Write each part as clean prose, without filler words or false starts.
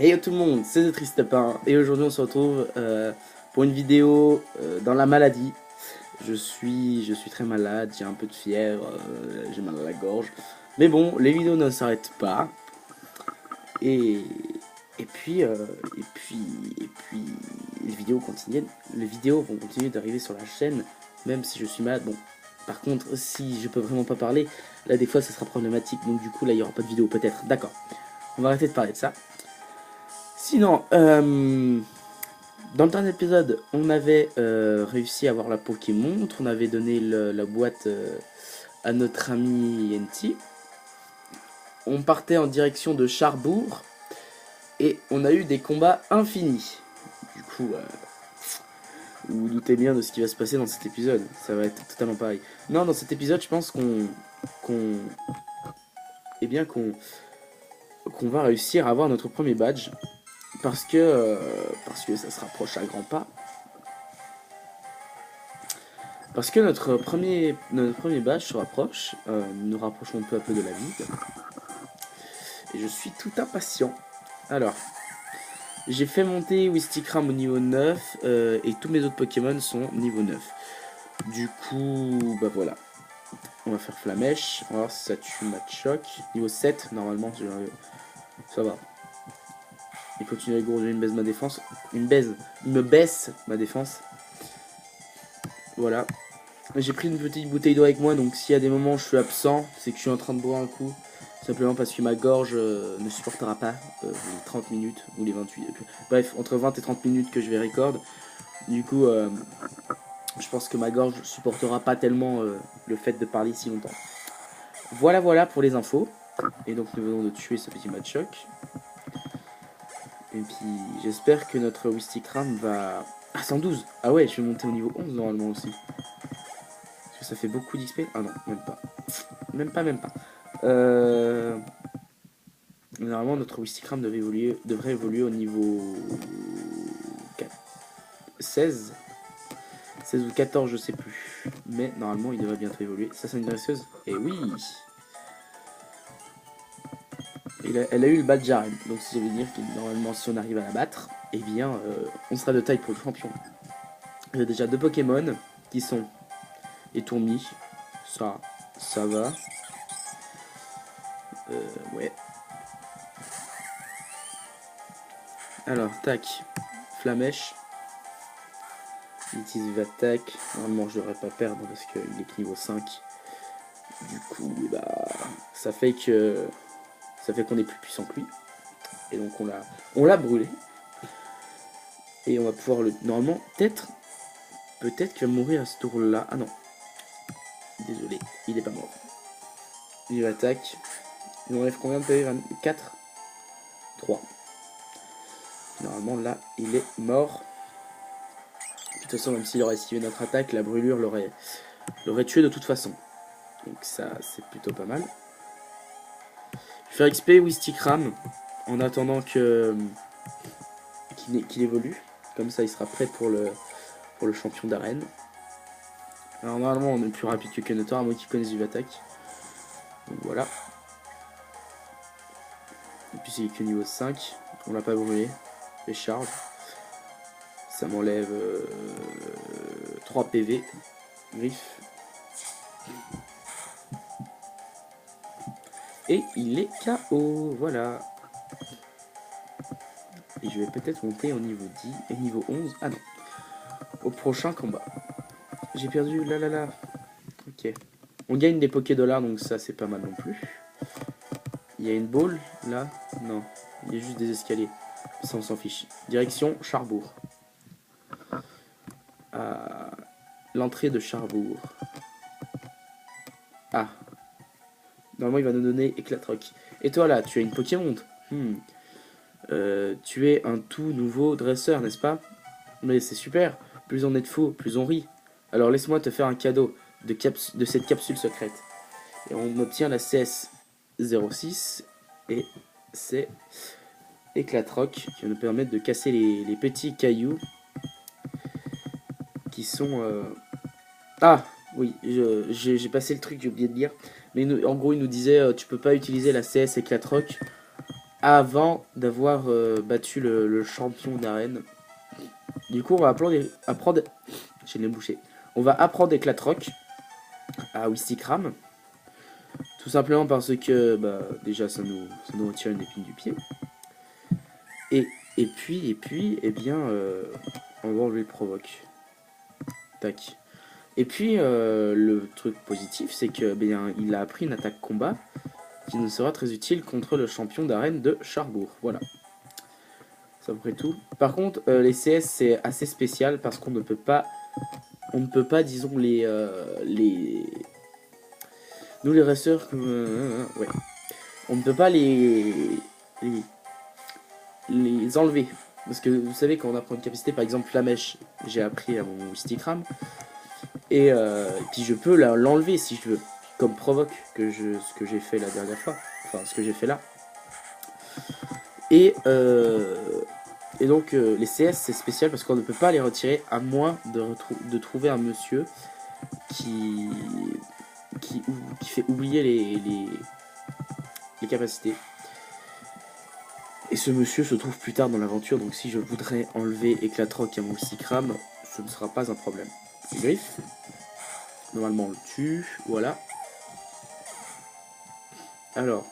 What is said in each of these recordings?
Hey tout le monde, c'est The Tristapin et aujourd'hui on se retrouve pour une vidéo dans la maladie. Je suis très malade, j'ai un peu de fièvre, j'ai mal à la gorge. Mais bon, les vidéos ne s'arrêtent pas. Et, et puis, euh, et puis, les vidéos vont continuer d'arriver sur la chaîne, même si je suis malade. Bon, par contre, si je peux vraiment pas parler, là des fois ça sera problématique. Donc du coup là il y aura pas de vidéo peut-être. D'accord, on va arrêter de parler de ça. Sinon, dans le dernier épisode, on avait réussi à avoir la Pokémon, on avait donné la boîte à notre ami Yenti. On partait en direction de Charbourg et on a eu des combats infinis. Du coup, vous vous doutez bien de ce qui va se passer dans cet épisode. Ça va être totalement pareil. Non, dans cet épisode, je pense qu'on, eh bien qu'on va réussir à avoir notre premier badge parce que ça se rapproche à grands pas. Parce que notre premier badge se rapproche, nous nous rapprochons peu à peu de la ville. Et je suis tout impatient. Alors, j'ai fait monter Wistikram au niveau 9 et tous mes autres Pokémon sont niveau 9. Du coup, bah voilà. On va faire Flamèche, on va voir si ça tue Machoc. Niveau 7, normalement, ça va. Il continue à gourdir, il me baisse ma défense. Il me baisse ma défense. Voilà. J'ai pris une petite bouteille d'eau avec moi, donc s'il y a des moments où je suis absent, c'est que je suis en train de boire un coup. Simplement parce que ma gorge ne supportera pas les 30 minutes ou les 28. Bref, entre 20 et 30 minutes que je vais record. Du coup, je pense que ma gorge ne supportera pas tellement le fait de parler si longtemps. Voilà, voilà pour les infos. Et donc nous venons de tuer ce petit Machoc. Et puis j'espère que notre Wistikram va... Ah, 112. Ah ouais, je vais monter au niveau 11 normalement aussi. Parce que ça fait beaucoup d'XP. Ah non, même pas. Même pas. Normalement, notre Wistikram devrait évoluer au niveau 16. 16 ou 14, je sais plus. Mais normalement, il devrait bientôt évoluer. Ça, c'est une dresseuse. Et oui, elle a eu le badge Jaren. Donc, ça veut dire que normalement, si on arrive à la battre, eh bien, on sera de taille pour le champion. Il y a déjà 2 Pokémon qui sont Étourmis. Ça va. Ouais. Alors, tac. Flamèche. Il utilise attaque. Normalement, je devrais pas perdre parce qu'il est que niveau 5. Du coup, bah, ça fait qu'on est plus puissant que lui. Et donc, on l'a brûlé. Et on va pouvoir le... Normalement, peut-être qu'il va mourir à ce tour-là. Ah non. Désolé, il est pas mort. Il attaque. Il enlève combien de PV? 4 3. Normalement, là, il est mort. De toute façon, même s'il aurait esquivé notre attaque, la brûlure l'aurait tué de toute façon. Donc ça, c'est plutôt pas mal. Je vais faire XP Wistikram en attendant qu'il évolue. Comme ça, il sera prêt pour le champion d'arène. Alors normalement, on est plus rapide que Kenetor, à moins qu'il connaisse du attaque. Donc voilà. Et puis c'est que niveau 5. On l'a pas brûlé. Et charge. Ça m'enlève 3 PV. Griffe. Et il est KO. Voilà. Et je vais peut-être monter au niveau 10 et niveau 11. Ah non. Au prochain combat. J'ai perdu. Là. Ok. On gagne des Poké-Dollars, donc ça c'est pas mal non plus. Il y a une boule là. Non. Il y a juste des escaliers. Ça on s'en fiche. Direction Charbourg. À l'entrée de Charbourg. Ah. Normalement il va nous donner Éclatroc. Et toi là, tu as une Pokémon. Tu es un tout nouveau dresseur, n'est-ce pas? Mais c'est super. Plus on est de fous, plus on rit. Alors laisse-moi te faire un cadeau de cette capsule secrète. Et on obtient la CS06 et c'est Éclatroc qui va nous permettre de casser les petits cailloux qui sont... Ah oui, j'ai passé le truc, j'ai oublié de dire. Mais en gros, il nous disait tu peux pas utiliser la CS Éclatroc avant d'avoir battu le champion d'arène. Du coup, on va apprendre j'ai les bouchées. On va apprendre Éclatroc à Wistikram. Tout simplement parce que, bah, déjà, ça nous retire une épine du pied. Et puis, eh bien, on va enlever le provoque. Tac. Et puis, le truc positif, c'est que, bien, il a appris une attaque combat qui nous sera très utile contre le champion d'arène de Charbourg. Voilà. C'est à peu près tout. Par contre, les CS, c'est assez spécial parce qu'on ne peut pas, disons, nous les resteurs, ouais, on ne peut pas les, les enlever. Parce que vous savez, quand on apprend une capacité, par exemple la mèche, j'ai appris à mon Stikram, et puis je peux l'enlever si je veux, comme provoque, ce que j'ai fait la dernière fois, enfin ce que j'ai fait là. Et donc les CS c'est spécial parce qu'on ne peut pas les retirer à moins de trouver un monsieur qui fait oublier les capacités. Et ce monsieur se trouve plus tard dans l'aventure, donc si je voudrais enlever Éclatroc à mon Stikram, ce ne sera pas un problème. Les griffes, normalement on le tue, voilà. Alors,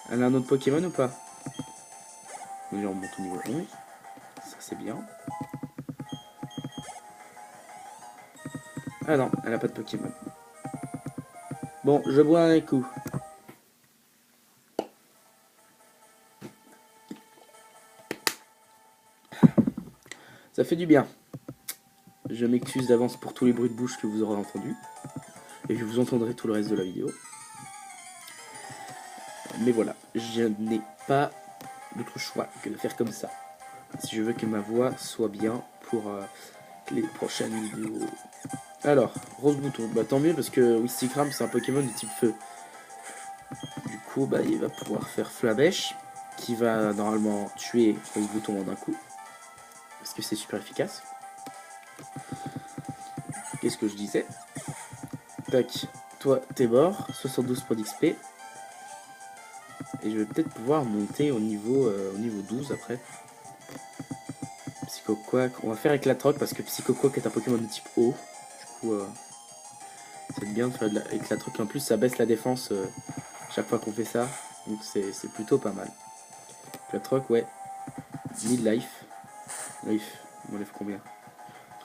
elle a un autre Pokémon ou pas? On monte au niveau 11, ça c'est bien. Ah non, elle a pas de Pokémon. Bon, je bois un coup. Ça fait du bien. Je m'excuse d'avance pour tous les bruits de bouche que vous aurez entendus. Et que vous entendrez tout le reste de la vidéo. Mais voilà, je n'ai pas d'autre choix que de faire comme ça. Si je veux que ma voix soit bien pour les prochaines vidéos. Alors, Rose Bouton, bah tant mieux parce que Wistikram c'est un Pokémon de type feu. Du coup, bah il va pouvoir faire Flamèche, qui va normalement tuer Rose Bouton en un coup. Parce que c'est super efficace. Qu'est-ce que je disais? Tac, toi t'es mort, 72 points d'XP. Et je vais peut-être pouvoir monter au niveau 12 après. Psychoquack, on va faire Éclatroc parce que Psychoquack est un Pokémon de type eau. Du coup, c'est bien de faire de Éclatroc. En plus, ça baisse la défense chaque fois qu'on fait ça. Donc c'est plutôt pas mal. Éclatroc, ouais. Mid-life. Life, on enlève combien?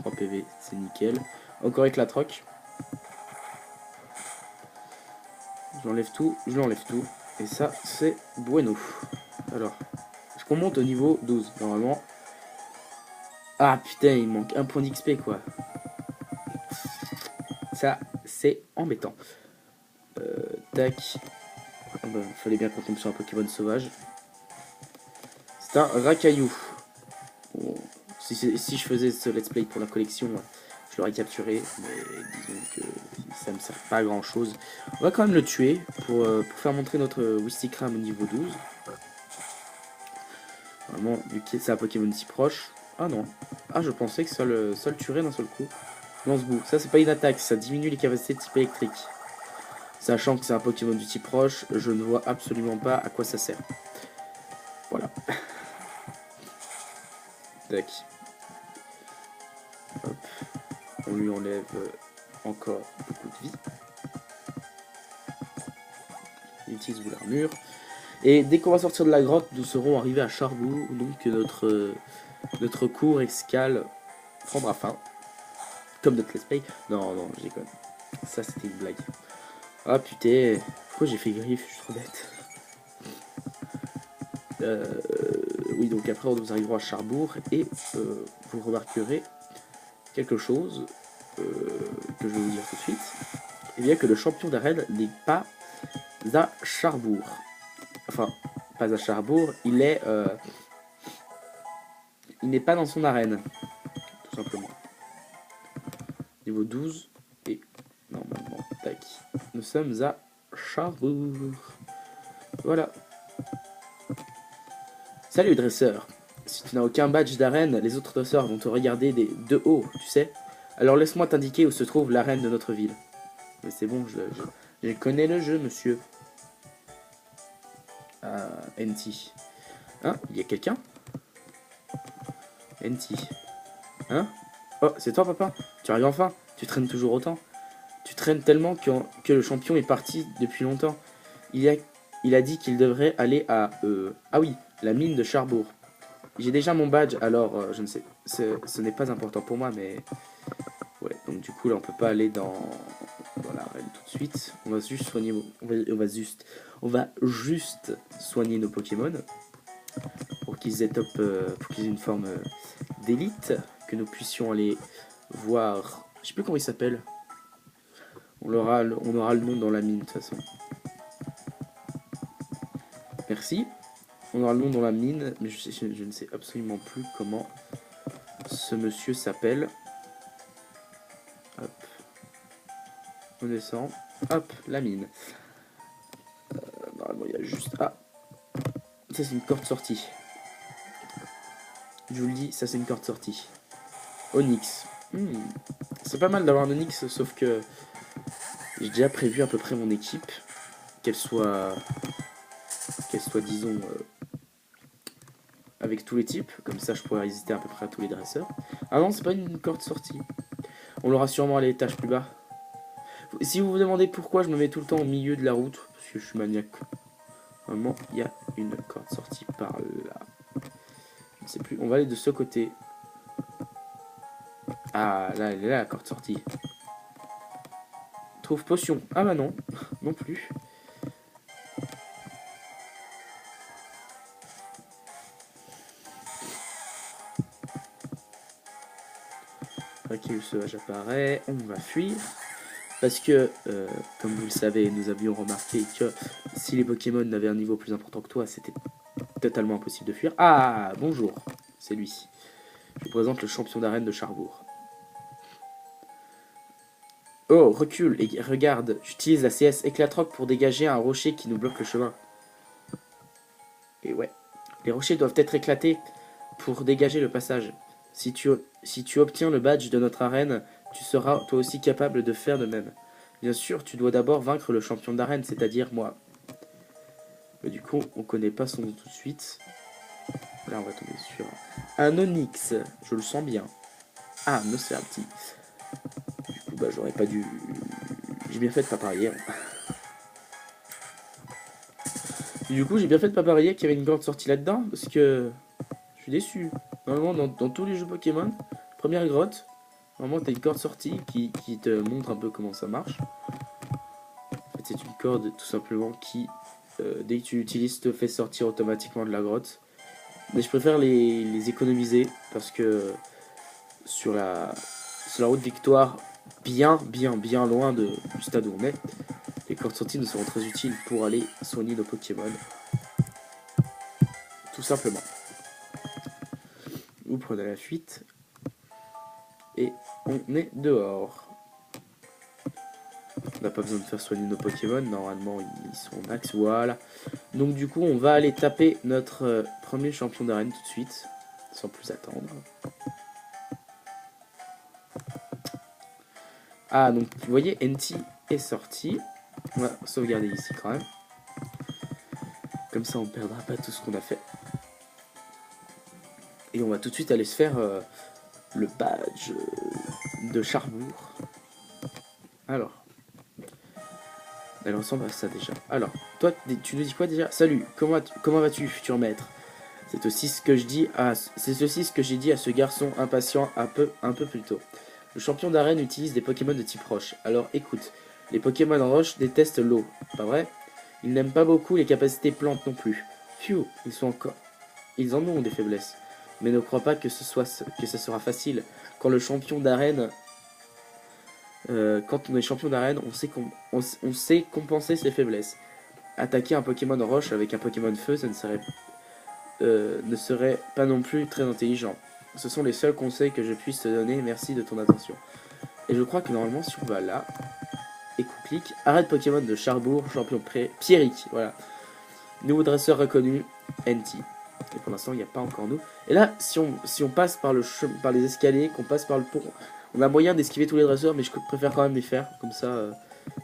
3 PV, c'est nickel. Encore Éclatroc. Je l'enlève tout. Et ça, c'est bueno. Alors, est-ce qu'on monte au niveau 12 normalement? Ah putain, il manque un point d'XP quoi. Ça, c'est embêtant. Tac. Ah bah, fallait bien qu'on tombe sur un Pokémon sauvage. C'est un Racaillou. Bon, si je faisais ce let's play pour la collection, je l'aurais capturé. Mais disons que ça me sert pas à grand chose. On va quand même le tuer pour faire montrer notre Wistikram au niveau 12. Vraiment, vu que c'est un Pokémon si proche. Ah non. Ah, je pensais que ça le tuerait d'un seul coup. Lance-boue. Ça, c'est pas une attaque. Ça diminue les capacités de type électrique. Sachant que c'est un Pokémon du type proche, je ne vois absolument pas à quoi ça sert. Voilà. Tac. Hop. On lui enlève encore beaucoup de vie. Il utilise l'armure. Et dès qu'on va sortir de la grotte, nous serons arrivés à Charbourg. Donc notre cours escale prendra fin. Comme notre let's play. Non, non, je déconne. Ça, c'était une blague. Ah putain. Pourquoi j'ai fait griffe? Je suis trop bête. Oui, donc après, nous arriverons à Charbourg. Et vous remarquerez quelque chose que je vais vous dire tout de suite. Et bien que le champion d'arène n'est pas à Charbourg. Enfin, pas à Charbourg, il n'est pas dans son arène, tout simplement. Niveau 12, et normalement, tac. Nous sommes à Charbourg. Voilà. Salut dresseur. Si tu n'as aucun badge d'arène, les autres dresseurs vont te regarder de haut, tu sais. Alors laisse-moi t'indiquer où se trouve l'arène de notre ville. Mais c'est bon, je connais le jeu, monsieur. NT. Hein? Il y a quelqu'un? NT. Hein? Oh, c'est toi, papa? Tu arrives enfin? Tu traînes toujours autant? Tu traînes tellement que le champion est parti depuis longtemps. Il a dit qu'il devrait aller à... ah oui, la mine de Charbourg. J'ai déjà mon badge, alors je ne sais... Ce n'est pas important pour moi, mais... Ouais, donc du coup, là, on peut pas aller dans l'arène tout de suite. On va juste soigner... On va juste soigner nos Pokémon. Pour qu'ils aient une forme d'élite. Que nous puissions aller voir... Je sais plus comment il s'appelle. On aura le nom dans la mine, de toute façon. Merci. On aura le nom dans la mine, mais je ne sais absolument plus comment ce monsieur s'appelle. Hop. On descend. Hop, la mine. Normalement, il y a juste... Ah. Ça, c'est une corde sortie. Je vous le dis, ça, c'est une corde sortie. Onyx. C'est pas mal d'avoir un Onyx, sauf que... J'ai déjà prévu à peu près mon équipe. Qu'elle soit, disons, avec tous les types. Comme ça, je pourrais résister à peu près à tous les dresseurs. Ah non, c'est pas une corde sortie. On l'aura sûrement à l'étage plus bas. Si vous vous demandez pourquoi je me mets tout le temps au milieu de la route, parce que je suis maniaque. Normalement, il y a une corde sortie par là. Je ne sais plus. On va aller de ce côté. Ah, là, elle est là, la corde sortie. Trouve potion. Ah bah non, non plus. Ok, le sauvage apparaît. On va fuir. Parce que, comme vous le savez, nous avions remarqué que si les Pokémon avaient un niveau plus important que toi, c'était totalement impossible de fuir. Ah, bonjour. C'est lui. Je vous présente le champion d'arène de Charbourg. Oh, recule et regarde, j'utilise la CS Éclatroc pour dégager un rocher qui nous bloque le chemin. Et ouais, les rochers doivent être éclatés pour dégager le passage. Si tu obtiens le badge de notre arène, tu seras toi aussi capable de faire de même. Bien sûr, tu dois d'abord vaincre le champion d'arène, c'est-à-dire moi. Mais du coup, on connaît pas son nom tout de suite. Là, on va tomber sur un Onyx, je le sens bien. Ah, un Nosferati. Du coup, bah, j'aurais pas dû... J'ai bien fait de pas parier. Du coup, j'ai bien fait de pas parier qu'il y avait une grande sortie là-dedans, parce que je suis déçu. Normalement, dans tous les jeux Pokémon, première grotte, normalement, t'as une corde sortie qui te montre un peu comment ça marche. En fait, c'est une corde tout simplement qui, dès que tu l'utilises, te fait sortir automatiquement de la grotte. Mais je préfère les économiser parce que sur la route victoire, bien loin du stade où on est, les cordes sorties nous seront très utiles pour aller soigner nos Pokémon. Tout simplement. Vous prenez la fuite. Et on est dehors. On n'a pas besoin de faire soigner nos Pokémon. Normalement, ils sont au max. Voilà. Donc du coup, on va aller taper notre premier champion d'arène tout de suite. Sans plus attendre. Ah, donc vous voyez, NT est sorti. On va sauvegarder ici quand même. Comme ça, on ne perdra pas tout ce qu'on a fait. Et on va tout de suite aller se faire le badge de Charbourg. Alors. Elle ressemble à ça déjà. Alors, toi, tu nous dis quoi déjà? Salut, comment vas-tu, futur maître? C'est aussi ce que j'ai dit à ce garçon impatient un peu plus tôt. Le champion d'arène utilise des Pokémon de type roche. Alors écoute, les Pokémon roche détestent l'eau, pas vrai? Ils n'aiment pas beaucoup les capacités plantes non plus. Phew, ils en ont des faiblesses. Mais ne crois pas que ce sera facile. Quand le champion d'arène... quand on est champion d'arène, on sait compenser ses faiblesses. Attaquer un Pokémon roche avec un Pokémon feu, ça ne serait pas non plus très intelligent. Ce sont les seuls conseils que je puisse te donner, merci de ton attention. Et je crois que normalement, si on va là, et qu'on clique, arrête Pokémon de Charbourg, champion Pierrick, voilà. Nouveau dresseur reconnu, NT. Et pour l'instant, il n'y a pas encore nous. Et là, si on passe par les escaliers, qu'on passe par le pont, on a moyen d'esquiver tous les dresseurs, mais je préfère quand même les faire. Comme ça,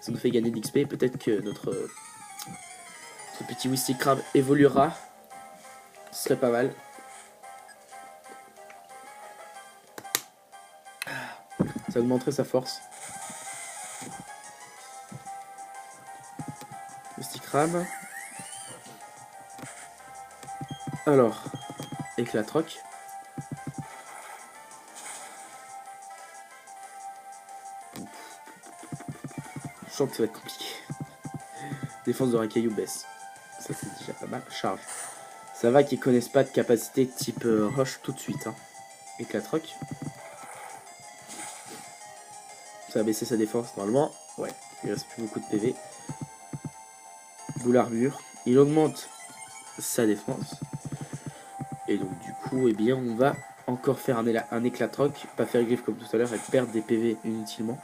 ça nous fait gagner d'XP. Peut-être que notre Ce petit Wistikram évoluera. Ce serait pas mal. Ça augmenterait sa force. Wistikram. Alors, Éclatroc. Je sens que ça va être compliqué. Défense de Rakayu baisse. Ça c'est déjà pas mal. Charge. Ça va qu'ils connaissent pas de capacité type roche tout de suite. Hein. Éclatroc. Ça va baisser sa défense normalement. Ouais, il reste plus beaucoup de PV. Boule armure. Il augmente sa défense. Et donc du coup, eh bien, on va encore faire un Éclatroc. Pas faire griffe comme tout à l'heure et perdre des PV inutilement.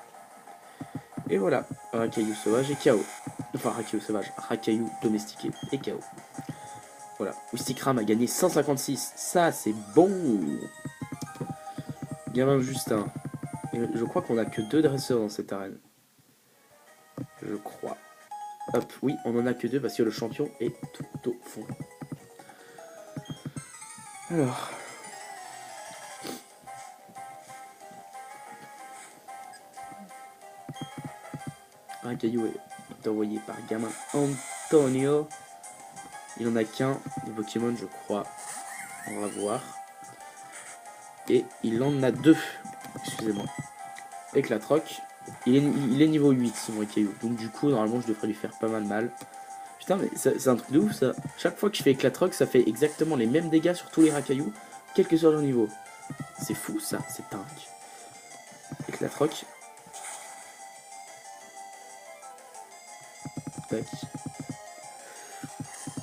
Et voilà, Rakayu sauvage et KO. Enfin, Rakayu sauvage, Rakayu domestiqué et KO. Voilà, Wistikram a gagné 156. Ça, c'est bon. Gamin Justin. Et je crois qu'on a que 2 dresseurs dans cette arène. Je crois. Hop, oui, on en a que 2 parce que le champion est tout au fond. Alors. Rakayu est envoyé par gamin Antonio. Il en a qu'un de Pokémon, je crois. On va voir. Et il en a 2. Excusez-moi. Éclatroc. Il est niveau 8, son Rakayu. Donc du coup, normalement, je devrais lui faire pas mal. Putain, mais c'est un truc de ouf, ça. Chaque fois que je fais Éclatroc, ça fait exactement les mêmes dégâts sur tous les Rakayu, quel que soit leur niveau. C'est fou, ça. C'est dingue. Éclatroc. Tac.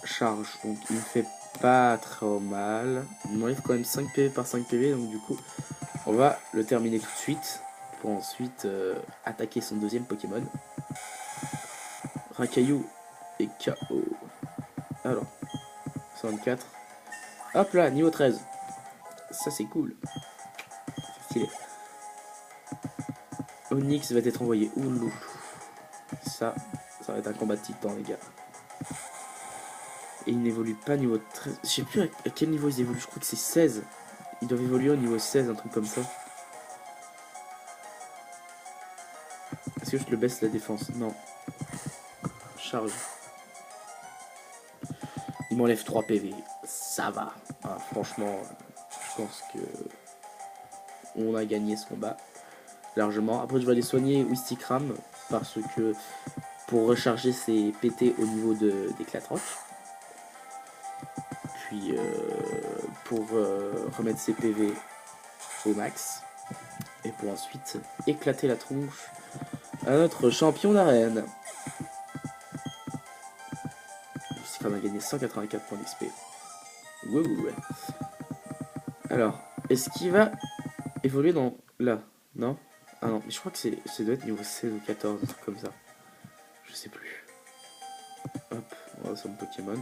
Charge. Donc, il me fait pas trop mal. Il m'enlève quand même 5 PV par 5 PV. Donc, du coup, on va le terminer tout de suite. Pour ensuite attaquer son deuxième Pokémon. Rakayu et KO. Alors, 64. Hop là, niveau 13. Ça, c'est cool. C'est stylé. Onyx va être envoyé. Oulou. Ça va être un combat de titan, les gars. Et il n'évolue pas niveau 13. Je sais plus à quel niveau ils évoluent. Je crois que c'est 16. Ils doivent évoluer au niveau 16, un truc comme ça. Est-ce que je le baisse la défense? Non. Charge. Il m'enlève 3 PV. Ça va. Ah, franchement, je pense que on a gagné ce combat largement. Après, je vais aller soigner Wistikram parce que pour recharger ses PT au niveau d'Éclatroc. Puis pour remettre ses PV au max. Et pour ensuite éclater la tronche à notre champion d'arène. Wistikram a gagné 184 points d'XP. Ouais. Alors, est-ce qu'il va évoluer dans là? Non? Ah non, mais je crois que ça doit être niveau 16 ou 14, un truc comme ça. Je sais plus. Hop, on va sur le Pokémon.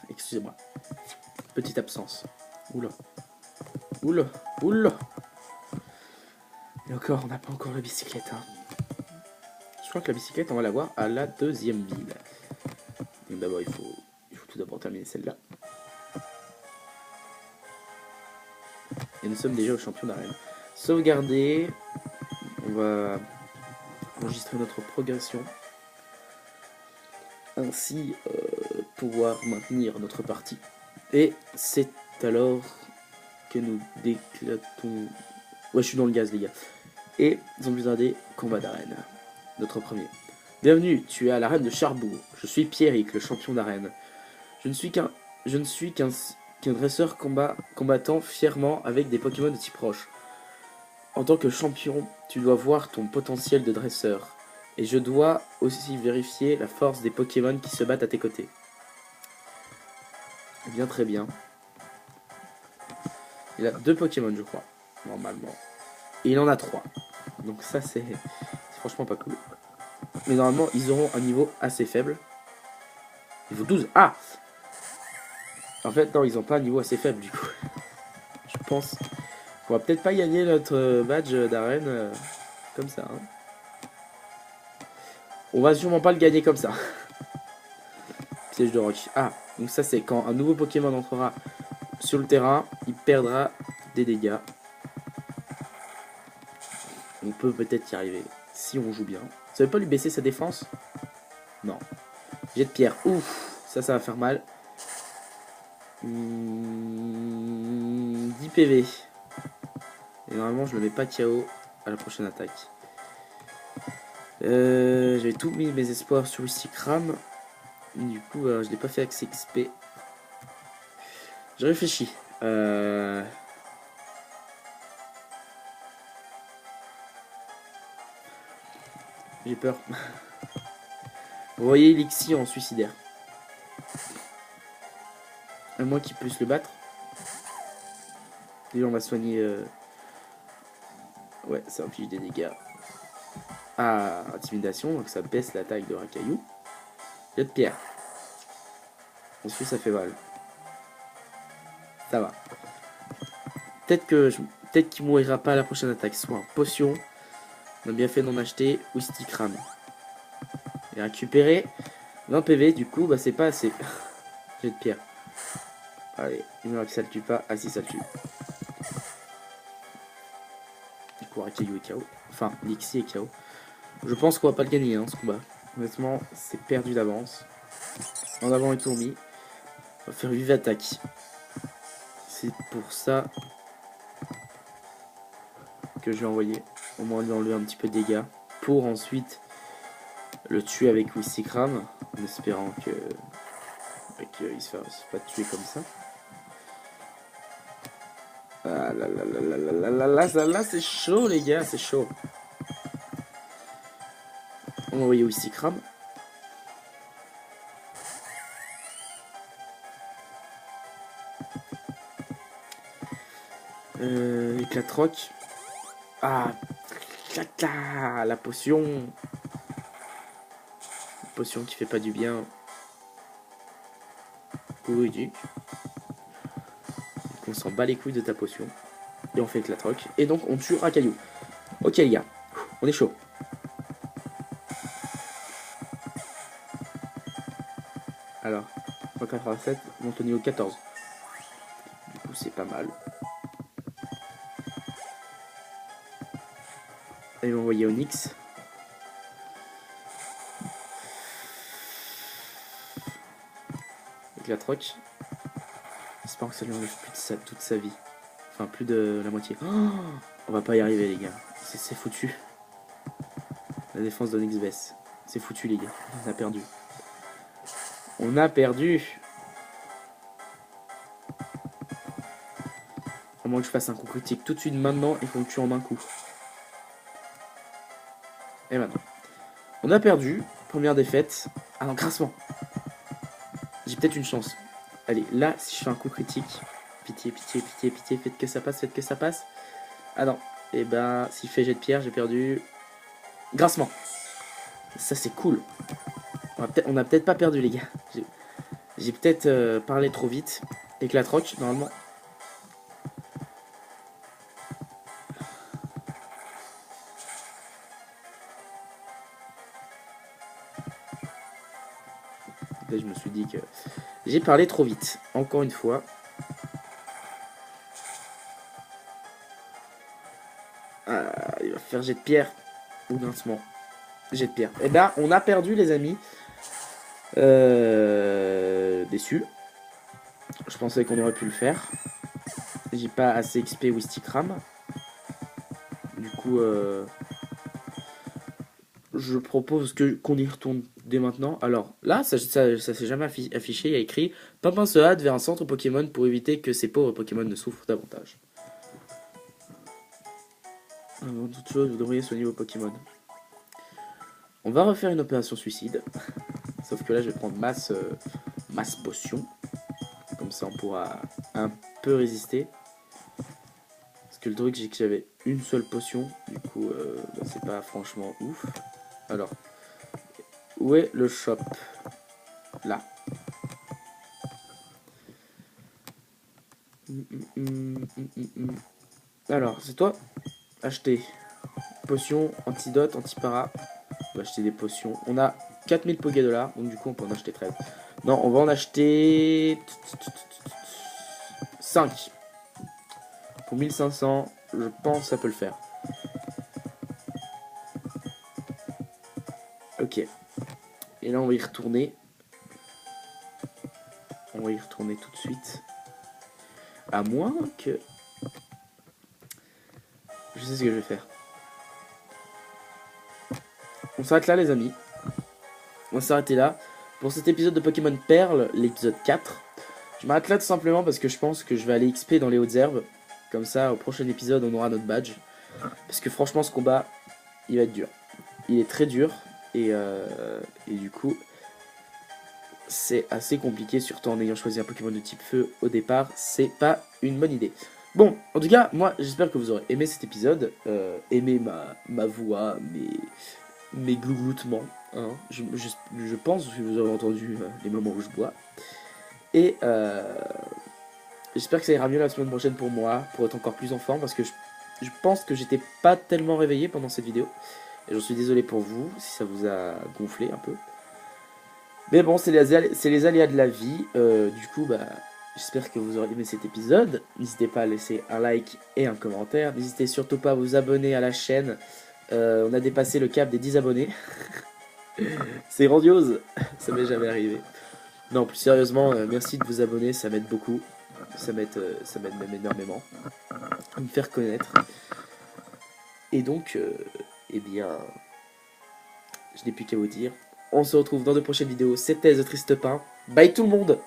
Excusez-moi. Petite absence. Oula. Et encore, on n'a pas encore la bicyclette. Hein. Je crois que la bicyclette, on va l'avoir à la deuxième ville. Donc d'abord, il faut tout d'abord terminer celle-là. Et nous sommes déjà au champion d'arène. Sauvegarder. On va enregistrer notre progression. Ainsi, pouvoir maintenir notre partie. Et c'est alors que nous déclatons... Ouais, je suis dans le gaz, les gars. Et Zombie combat d'arène. Notre premier. Bienvenue, tu es à l'arène de Charbourg. Je suis Pierrick, le champion d'arène. Je ne suis qu'un dresseur combattant fièrement avec des Pokémon de type roche. En tant que champion, tu dois voir ton potentiel de dresseur. Et je dois aussi vérifier la force des Pokémon qui se battent à tes côtés. Eh bien, très bien. Il a 2 Pokémon, je crois, normalement. Et il en a 3. Donc ça, c'est franchement pas cool. Mais normalement, ils auront un niveau assez faible. Niveau 12. Ah! En fait, non, ils ont pas un niveau assez faible, du coup. Je pense. On va peut-être pas gagner notre badge d'arène comme ça. Hein. On va sûrement pas le gagner comme ça. Piège de roc. Ah, donc ça, c'est quand un nouveau Pokémon entrera sur le terrain, il perdra des dégâts. On peut peut-être y arriver si on joue bien. Ça veut pas lui baisser sa défense? Non. Jet de pierre. Ouf, ça va faire mal. 10 PV. Et normalement, je ne le mets pas KO à la prochaine attaque. J'avais tout mis mes espoirs sur Wistikram. Du coup, je l'ai pas fait avec XP. Je réfléchis. J'ai peur. Vous voyez Lixi en suicidaire. À moins qu'il puisse le battre. Et on va soigner. Ouais, ça inflige des dégâts. Ah, intimidation, donc ça baisse l'attaque de Rakaillou. Jet de pierre. Ensuite, ça fait mal. Ça va. Peut-être qu'il mourra pas à la prochaine attaque. Soit en potion. On a bien fait d'en acheter. Ou Stikram. Et récupérer 20 PV. Du coup, bah c'est pas assez. Jet de pierre. Allez, il me que ça le tue pas. Ah si, ça le tue. Du coup, Rakaillou est KO. Enfin, Lixi est KO. Je pense qu'on va pas le gagner, hein, ce combat. Honnêtement, c'est perdu d'avance. En avant et tourmis. On va faire 8 attaques. C'est pour ça que je vais envoyer. Au moins lui enlever un petit peu de dégâts. Pour ensuite le tuer avec Wistikram. En espérant qu'il se fasse pas tuer comme ça. Ah là là là là là là là là là, c'est chaud les gars, c'est chaud. On va envoyer Wistikram. Éclat de roc. Ah, la potion. Une potion qui fait pas du bien. Oui, on s'en bat les couilles de ta potion. Et on fait éclat de roc. Et donc on tue Rakaillou. Ok les gars, on est chaud. Alors, 187, on monte au niveau 14. Du coup c'est pas mal. Et on va envoyer Onyx. Éclat de roc. J'espère que ça lui enlève plus de toute sa vie. Enfin plus de la moitié. Oh, on va pas y arriver les gars. C'est foutu. La défense d'Onyx baisse. C'est foutu les gars. On a perdu. On a perdu. À moins que je fasse un coup critique tout de suite maintenant et qu'on le tue en un coup. Et maintenant. On a perdu. Première défaite. Ah non, grassement. J'ai peut-être une chance. Allez, là, si je fais un coup critique. Pitié, pitié, pitié, pitié. Faites que ça passe, faites que ça passe. Ah non. Et ben, s'il fait jet de pierre, j'ai perdu. Grassement. Ça, c'est cool. On a peut-être pas perdu, les gars. J'ai peut-être parlé trop vite. Éclat de roc, normalement. Là, je me suis dit que j'ai parlé trop vite. Encore une fois. Ah, il va faire jet de pierre. Ou grincement. Jet de pierre. Et ben, on a perdu, les amis. Déçu. Je pensais qu'on aurait pu le faire. J'ai pas assez XP Wistikram. Du coup, je propose qu'on y retourne dès maintenant. Alors là, ça s'est jamais affiché. Il y a écrit Pimpin se hâte vers un centre Pokémon pour éviter que ces pauvres Pokémon ne souffrent davantage. Avant toute chose, vous devriez soigner vos Pokémon. On va refaire une opération suicide. Sauf que là, je vais prendre masse potion. Comme ça, on pourra un peu résister. Parce que le truc, c'est que j'avais une seule potion. Du coup, c'est pas franchement ouf. Alors, Où est le shop? Là. Alors, c'est toi? Acheter. Potions, antidote, antipara. On va acheter des potions. On a 4000 $, donc du coup on peut en acheter 13. Non, on va en acheter 5. Pour 1500, je pense que ça peut le faire. Ok. Et là on va y retourner. On va y retourner tout de suite. À moins que... Je sais ce que je vais faire. On s'arrête là les amis. On va s'arrêter là. Pour cet épisode de Pokémon Perle, l'épisode 4. Je m'arrête là tout simplement parce que je pense que je vais aller XP dans les hautes herbes. Comme ça, au prochain épisode, on aura notre badge. Parce que franchement, ce combat, il va être dur. Il est très dur. Et du coup, c'est assez compliqué, surtout en ayant choisi un Pokémon de type feu au départ. C'est pas une bonne idée. Bon, en tout cas, moi, j'espère que vous aurez aimé cet épisode. Aimé ma voix, mes glougloutements. Hein. Je pense que vous avez entendu les moments où je bois. Et j'espère que ça ira mieux la semaine prochaine pour moi, pour être encore plus en forme, parce que je pense que j'étais pas tellement réveillé pendant cette vidéo. Et j'en suis désolé pour vous, si ça vous a gonflé un peu. Mais bon, c'est les aléas de la vie. Du coup, bah, j'espère que vous aurez aimé cet épisode. N'hésitez pas à laisser un like et un commentaire. N'hésitez surtout pas à vous abonner à la chaîne. On a dépassé le cap des 10 abonnés. C'est grandiose, ça m'est jamais arrivé. Non, plus sérieusement, merci de vous abonner, ça m'aide beaucoup. Ça m'aide même énormément à me faire connaître. Et donc, eh bien, je n'ai plus qu'à vous dire. On se retrouve dans de prochaines vidéos. C'était The Triste Pain. Bye tout le monde!